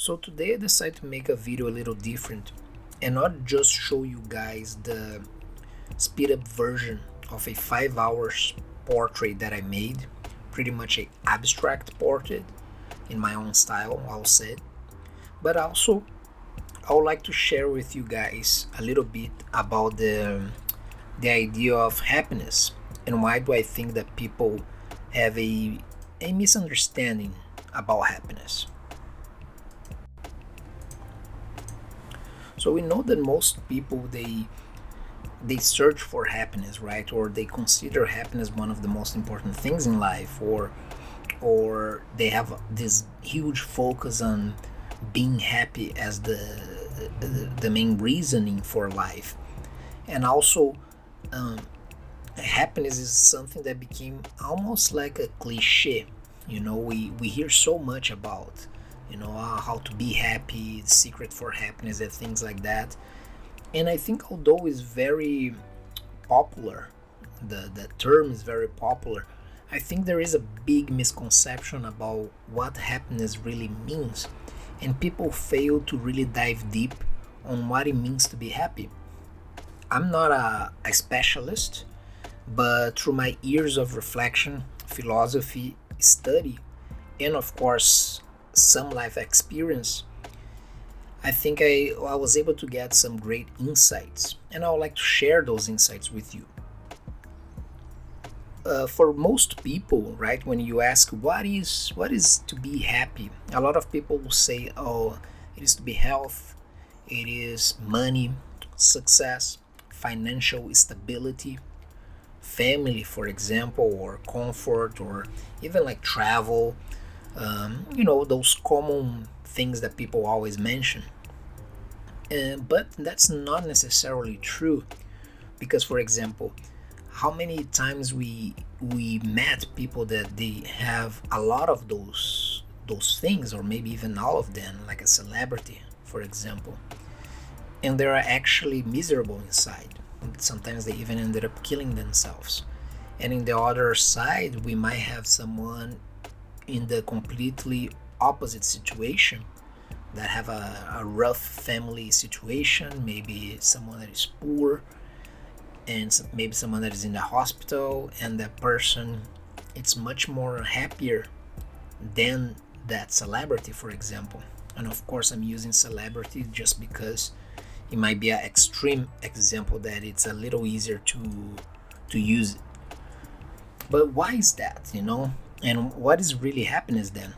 So today I decided to make a video a little different and not just show you guys the speed up version of a 5 hours portrait that I made, pretty much a abstract portrait in my own style, I'll say, but also I would like to share with you guys a little bit about the idea of happiness and why do I think that people have a misunderstanding about happiness. So we know that most people they search for happiness, right? Or they consider happiness one of the most important things in life, or they have this huge focus on being happy as the main reasoning for life. And also, um, happiness is something that became almost like a cliche. We hear so much about how to be happy, the secret for happiness, and things like that. And I think although it's very popular, the term is very popular, I think there is a big misconception about what happiness really means, and people fail to really dive deep on what it means to be happy. I'm not a specialist, but through my years of reflection, philosophy, study, and of course some life experience, I think I was able to get some great insights, and I would like to share those insights with you. For most people, right, when you ask what is to be happy, a lot of people will say, "Oh, it is to be health, it is money, success, financial stability, family, for example, or comfort, or even like travel." Those common things that people always mention. But that's not necessarily true because, for example, how many times we met people that they have a lot of those things, or maybe even all of them, like a celebrity, for example, and they're actually miserable inside. Sometimes they even ended up killing themselves. And in the other side, we might have someone in the completely opposite situation that have a rough family situation, maybe someone that is poor, and maybe someone that is in the hospital, and that person it's much more happier than that celebrity, for example. And of course I'm using celebrity just because it might be an extreme example that it's a little easier to use. But why is that? And what is really happiness then?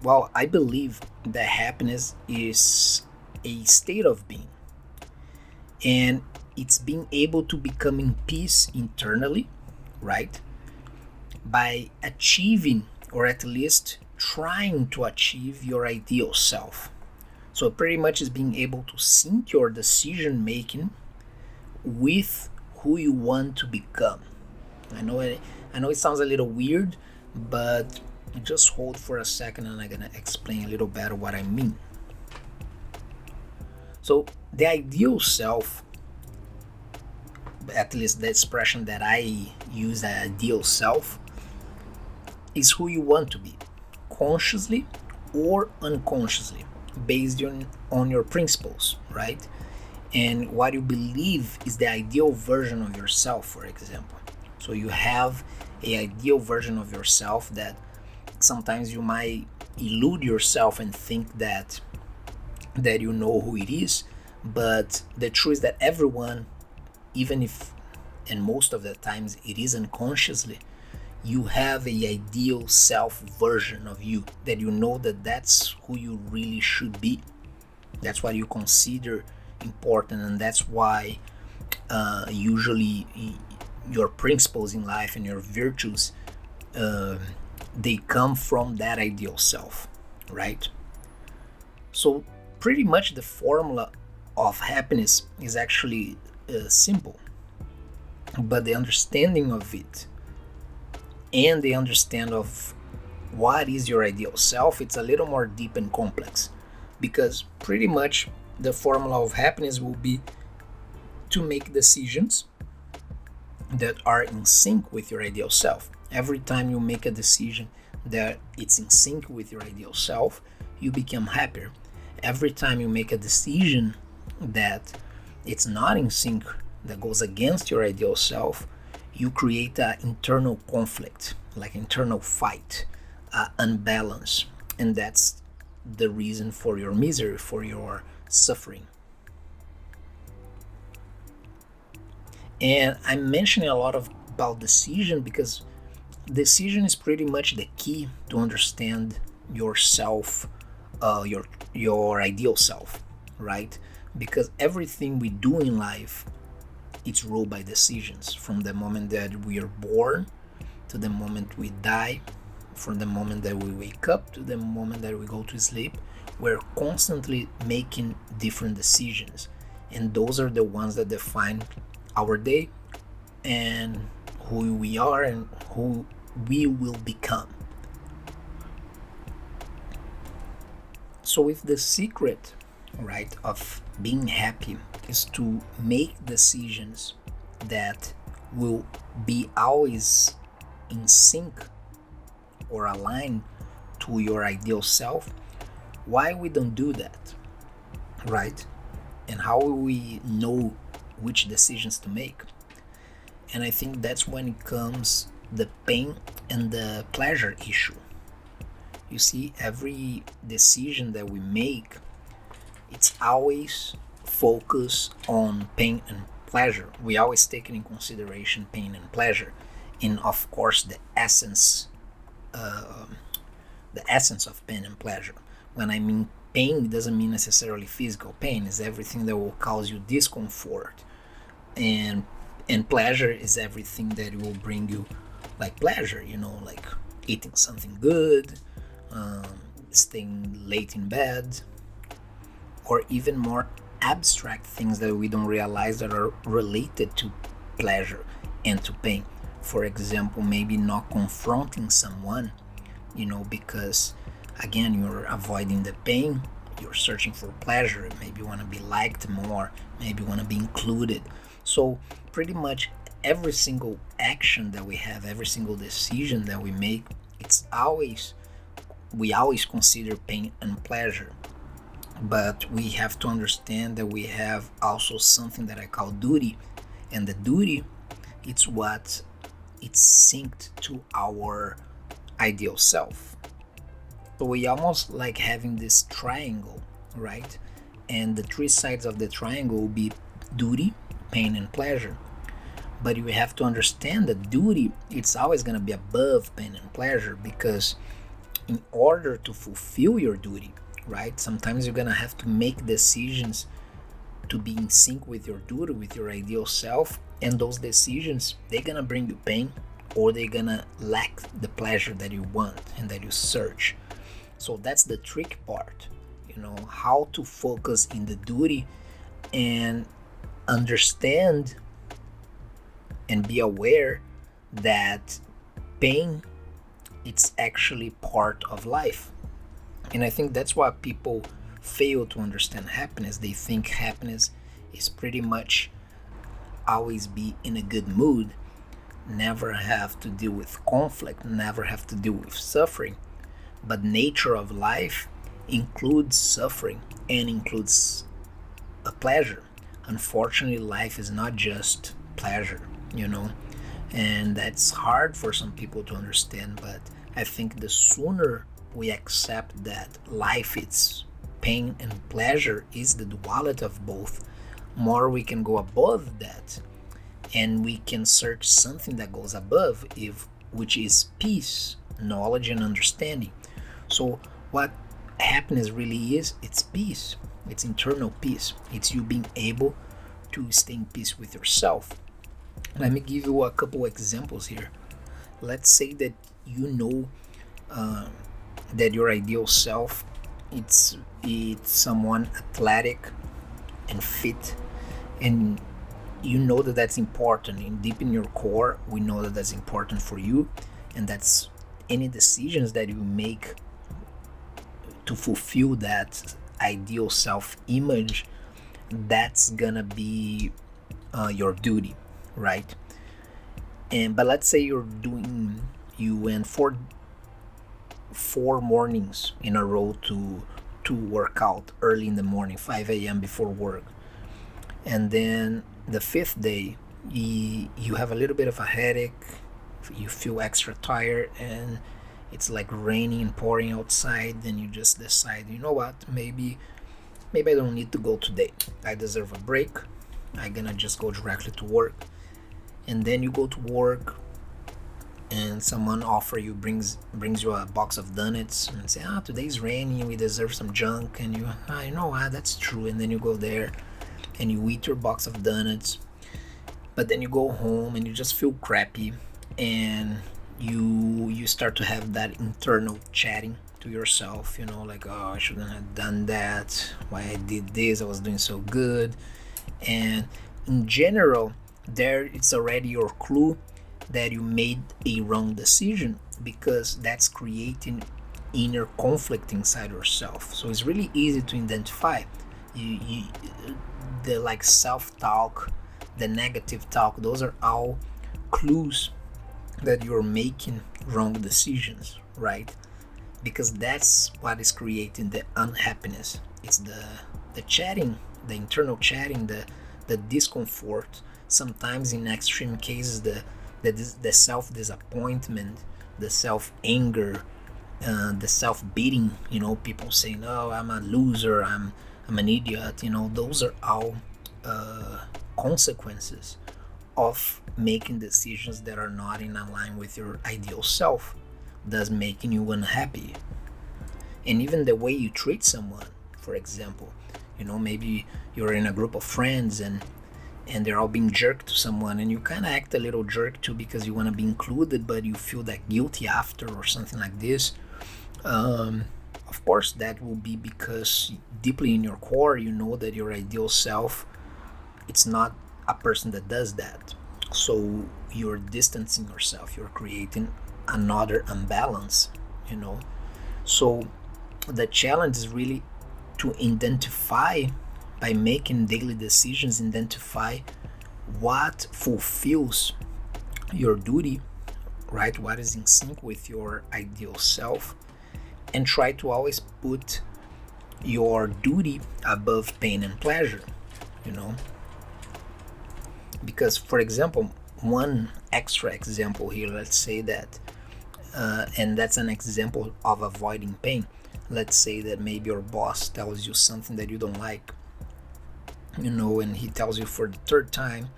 Well, I believe that happiness is a state of being, and it's being able to become in peace internally, right? By achieving, or at least trying to achieve, your ideal self. So pretty much is being able to sync your decision making with who you want to become. I know it sounds a little weird, but just hold for a second and I'm gonna explain a little better what I mean. So the ideal self, at least the expression that I use, the ideal self, is who you want to be, consciously or unconsciously, based on your principles, right? And what you believe is the ideal version of yourself, for example. So you have a ideal version of yourself that sometimes you might elude yourself and think that you know who it is, but the truth is that everyone, even if, and most of the times it is unconsciously, you have a ideal self version of you that you know that that's who you really should be. That's what you consider important, and that's why usually your principles in life and your virtues, uh, they come from that ideal self, right? So pretty much the formula of happiness is actually simple, but the understanding of it and the understand of what is your ideal self, it's a little more deep and complex, because pretty much the formula of happiness will be to make decisions that are in sync with your ideal self. Every time you make a decision that it's in sync with your ideal self, you become happier. Every time you make a decision that it's not in sync, that goes against your ideal self, you create an internal conflict, like internal fight, unbalance, and that's the reason for your misery, for your suffering. And I'm mentioning a lot of about decision because decision is pretty much the key to understand yourself, your ideal self, right? Because everything we do in life, it's ruled by decisions. From the moment that we are born to the moment we die, from the moment that we wake up to the moment that we go to sleep, we're constantly making different decisions, and those are the ones that define our day and who we are and who we will become. So if the secret, right, of being happy is to make decisions that will be always in sync or aligned to your ideal self, why we don't do that, right? And how will we know which decisions to make? And I think that's when it comes the pain and the pleasure issue. You see, every decision that we make, it's always focused on pain and pleasure. We always take in consideration pain and pleasure, and of course uh, the essence of pain and pleasure. When I mean pain, it doesn't mean necessarily physical pain. It's everything that will cause you discomfort, and pleasure is everything that will bring you like pleasure. Like eating something good, staying late in bed, or even more abstract things that we don't realize that are related to pleasure and to pain. For example, maybe not confronting someone, because again, you're avoiding the pain, you're searching for pleasure, maybe you want to be liked more, maybe you want to be included. So, pretty much every single action that we have, every single decision that we make, we always consider pain and pleasure. But we have to understand that we have also something that I call duty, and the duty, it's synced to our ideal self. So we almost like having this triangle, right? And the three sides of the triangle will be duty, pain, and pleasure. But you have to understand that duty, it's always going to be above pain and pleasure, because in order to fulfill your duty, right, sometimes you're going to have to make decisions to be in sync with your duty, with your ideal self, and those decisions, they're going to bring you pain, or they're going to lack the pleasure that you want and that you search. So that's the trick part, how to focus in the duty and understand and be aware that pain, it's actually part of life. And I think that's why people fail to understand happiness. They think happiness is pretty much always be in a good mood, never have to deal with conflict, never have to deal with suffering. But nature of life includes suffering and includes a pleasure. Unfortunately, life is not just pleasure, and that's hard for some people to understand. But I think the sooner we accept that life is pain and pleasure, is the duality of both, more we can go above that, and we can search something that goes above, which is peace, knowledge, and understanding. So what happiness really is, it's peace. It's internal peace. It's you being able to stay in peace with yourself. Let me give you a couple examples here. Let's say that you know that your ideal self, it's someone athletic and fit, and you know that that's important. And deep in your core, we know that that's important for you, and that's any decisions that you make to fulfill that ideal self image, that's gonna be your duty, right? And but let's say you're doing you, and 4 mornings in a row to work out early in the morning, 5 a.m. before work. And then the fifth day, you have a little bit of a headache, you feel extra tired, and it's like raining and pouring outside. Then you just decide, you know what, maybe I don't need to go today. I deserve a break. I'm gonna just go directly to work. And then you go to work, and someone brings you a box of donuts and say, today's raining, we deserve some junk. And you know what, that's true. And then you go there and you eat your box of donuts, but then you go home and you just feel crappy, and you start to have that internal chatting to yourself, like, oh, I shouldn't have done that, why I did this, I was doing so good. And in general, there it's already your clue that you made a wrong decision, because that's creating inner conflict inside yourself. So it's really easy to identify the like self-talk, the negative talk. Those are all clues that you're making wrong decisions, right? Because that's what is creating the unhappiness. It's the chatting, the internal chatting, the discomfort. Sometimes in extreme cases, the self-disappointment, the self-anger, the self-beating, people saying, oh, I'm a loser, I'm an idiot. Those are all consequences of making decisions that are not in line with your ideal self, thus making you unhappy. And even the way you treat someone, for example, maybe you're in a group of friends and they're all being jerk to someone, and you kind of act a little jerk too because you want to be included, but you feel that guilty after or something like this. Of course, that will be because deeply in your core, you know that your ideal self, it's not a person that does that. So you're distancing yourself, you're creating another imbalance. So the challenge is really to identify, by making daily decisions, identify what fulfills your duty, right? What is in sync with your ideal self, and try to always put your duty above pain and pleasure, because, for example, one extra example here, let's say that, and that's an example of avoiding pain. Let's say that maybe your boss tells you something that you don't like, and he tells you for the third time,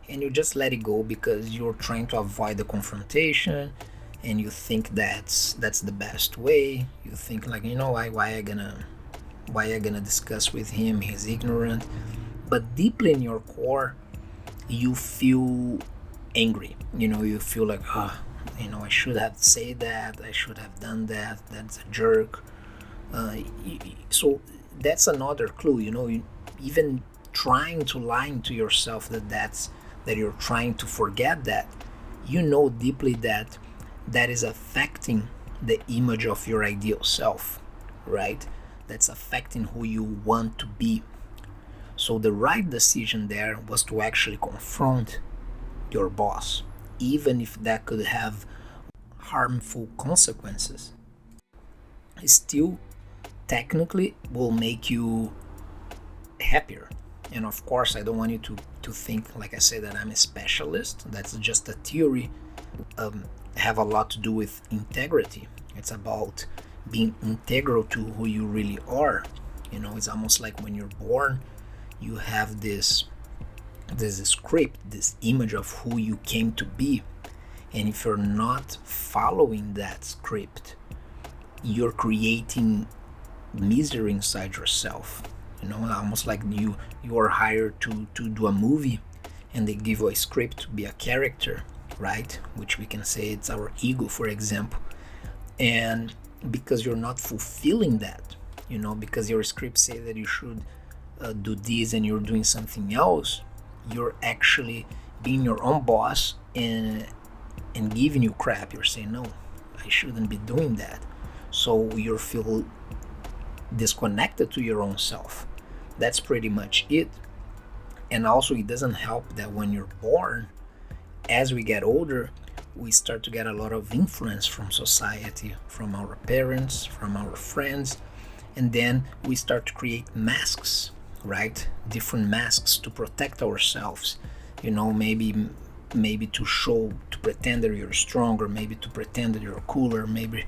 and you just let it go because you're trying to avoid the confrontation, and you think that's the best way. You think like, why I gonna discuss with him, he's ignorant. But deeply in your core, you feel angry. You feel like, I should have said that, I should have done that, that's a jerk. So that's another clue. Even trying to lie to yourself that you're trying to forget that, deeply that is affecting the image of your ideal self, right? That's affecting who you want to be. So the right decision there was to actually confront your boss, even if that could have harmful consequences. It still technically will make you happier. And of course, I don't want you to think, like I said, that I'm a specialist. That's just a theory. Have a lot to do with integrity. It's about being integral to who you really are. It's almost like when you're born, you have this script, this image of who you came to be. And if you're not following that script, you're creating misery inside yourself. Almost like you are hired to do a movie, and they give you a script to be a character, right? Which we can say it's our ego, for example. And because you're not fulfilling that, because your script say that you should do this and you're doing something else, you're actually being your own boss and giving you crap. You're saying, no, I shouldn't be doing that. So you feel disconnected to your own self. That's pretty much it. And also, it doesn't help that when you're born, as we get older, we start to get a lot of influence from society, from our parents, from our friends, and then we start to create masks, right? Different masks to protect ourselves. Maybe to show, to pretend that you're stronger, maybe to pretend that you're cooler, maybe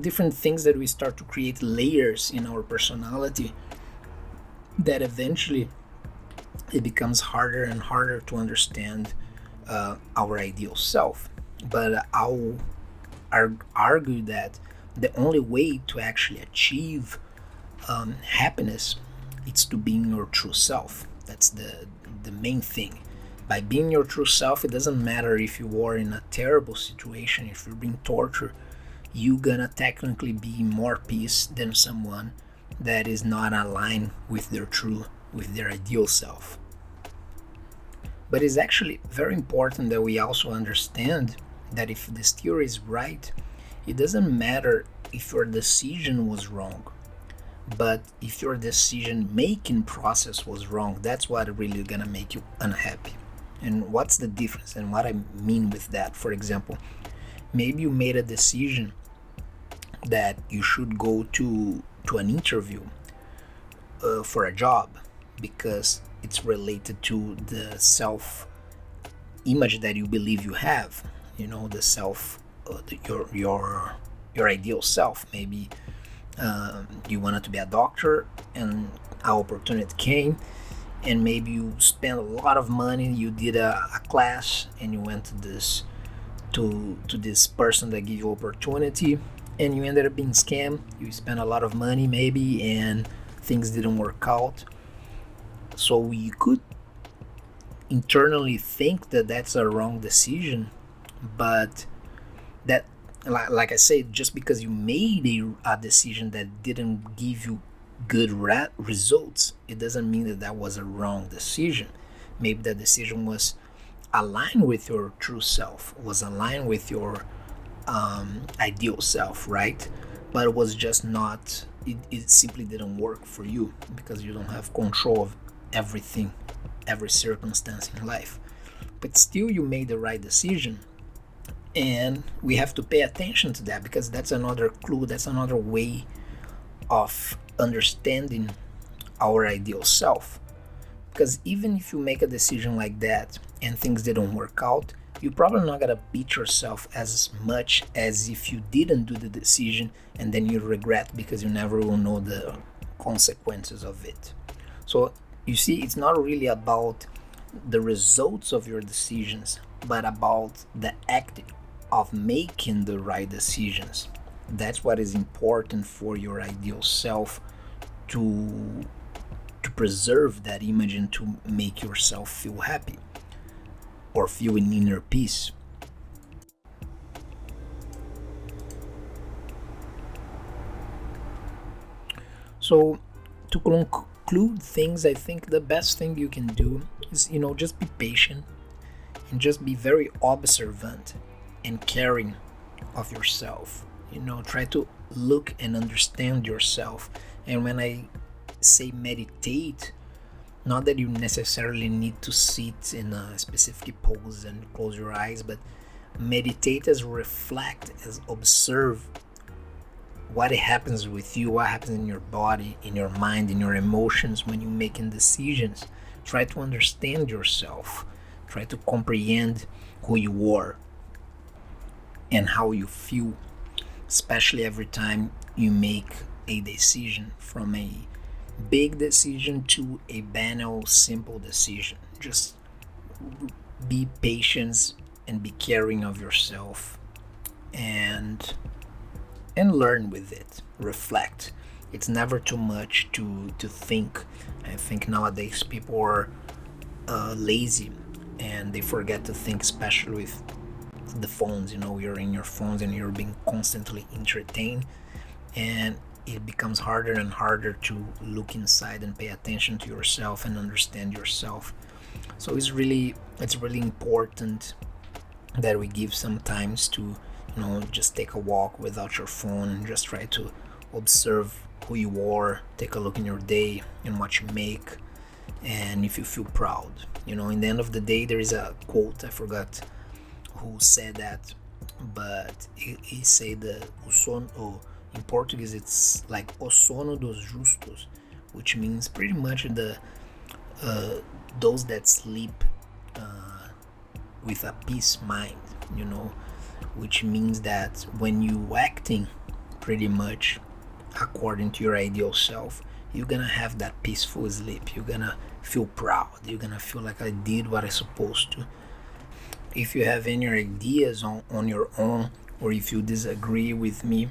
different things that we start to create layers in our personality that eventually it becomes harder and harder to understand our ideal self. But I'll argue that the only way to actually achieve happiness is to being your true self. That's the main thing. By being your true self, it doesn't matter if you are in a terrible situation, if you're being tortured, you're gonna technically be more peace than someone that is not aligned with their ideal self. But it's actually very important that we also understand that if this theory is right, it doesn't matter if your decision was wrong, but if your decision making process was wrong, that's what really gonna make you unhappy. And what's the difference and what I mean with that? For example, maybe you made a decision that you should go to an interview for a job because it's related to the self image that you believe you have, the self, your ideal self. Maybe you wanted to be a doctor and an opportunity came, and maybe you spent a lot of money, you did a class, and you went to this person that gave you opportunity, and you ended up being scammed. You spent a lot of money maybe, and things didn't work out. So you could internally think that that's a wrong decision, but that, like I said, just because you made a decision that didn't give you good results, it doesn't mean that that was a wrong decision. Maybe that decision was aligned with your true self, was aligned with your ideal self, right? But it was just not, it simply didn't work for you because you don't have control of everything, every circumstance in life. But still, you made the right decision. And we have to pay attention to that because that's another clue, that's another way of understanding our ideal self. Because even if you make a decision like that and things didn't work out, you're probably not gonna beat yourself as much as if you didn't do the decision and then you regret because you never will know the consequences of it. So you see, it's not really about the results of your decisions, but about the act of making the right decisions. That's what is important for your ideal self to preserve that image and to make yourself feel happy or feel in inner peace. So to conclude things, I think the best thing you can do is, just be patient and just be very observant and caring of yourself. Try to look and understand yourself. And when I say meditate, not that you necessarily need to sit in a specific pose and close your eyes, but meditate as reflect, as observe what happens with you, what happens in your body, in your mind, in your emotions when you're making decisions. Try to understand yourself. Try to comprehend who you are and how you feel, especially every time you make a decision, from a big decision to a banal, simple decision. Just be patient and be caring of yourself and learn with it. Reflect. It's never too much to think. I think nowadays people are lazy and they forget to think, especially with the phones. You're in your phones and you're being constantly entertained, and it becomes harder and harder to look inside and pay attention to yourself and understand yourself. So it's really important that we give some times to just take a walk without your phone and just try to observe who you are, take a look in your day and what you make, and if you feel proud. In the end of the day, there is a quote, I forgot who said that, but he said o sono, in Portuguese it's like o sono dos justos, which means pretty much uh, those that sleep uh, with a peace mind, you know, which means that when you acting pretty much according to your ideal self, you're gonna have that peaceful sleep. You're gonna feel proud. You're gonna feel like I did what I supposed to. If you have any ideas on your own, or if you disagree with me,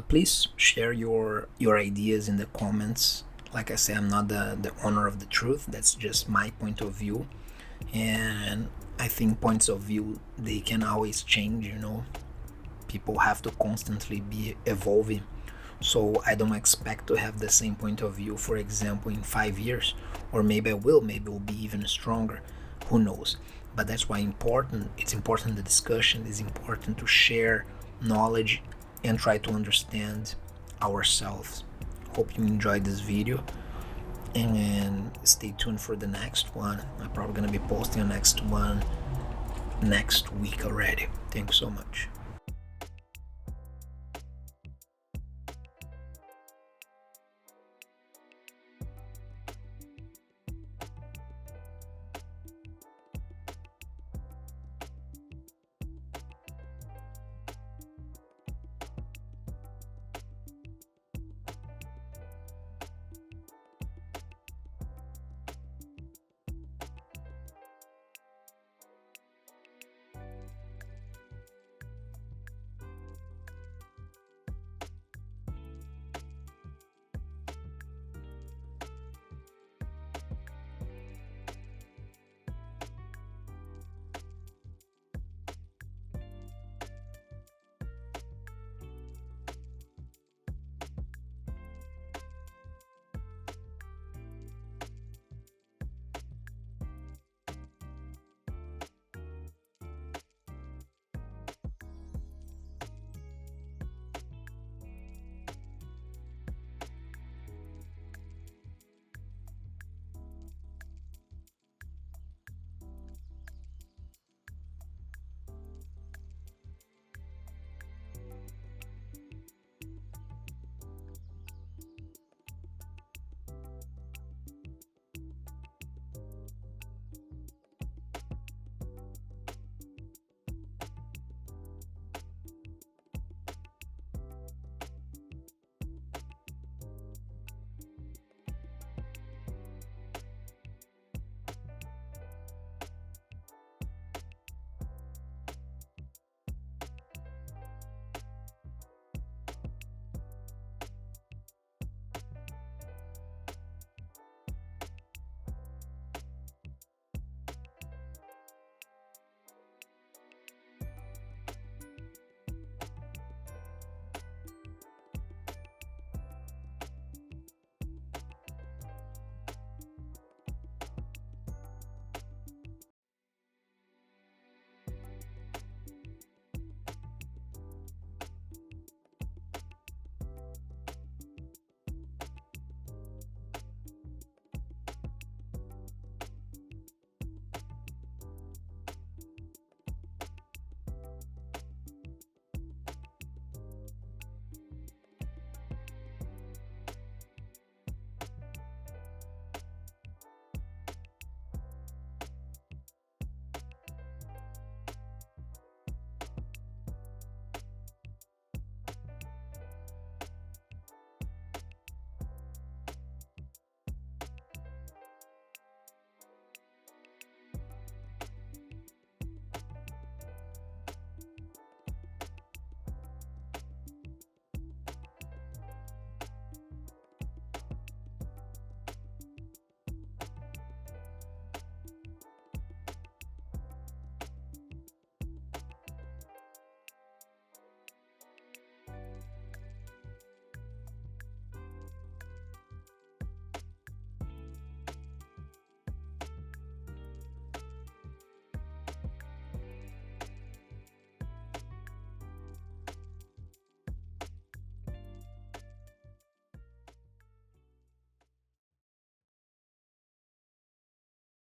please share your ideas in the comments. Like I say, I'm not the owner of the truth. That's just my point of view, and I think points of view, they can always change, you know. People have to constantly be evolving, so I don't expect to have the same point of view, for example, in 5 years. Or maybe I will, maybe it will be even stronger, who knows. But that's why it's important, the discussion is important, to share knowledge and try to understand ourselves. Hope you enjoyed this video, and stay tuned for the next one. I'm probably gonna be posting the next one next week already. Thanks so much.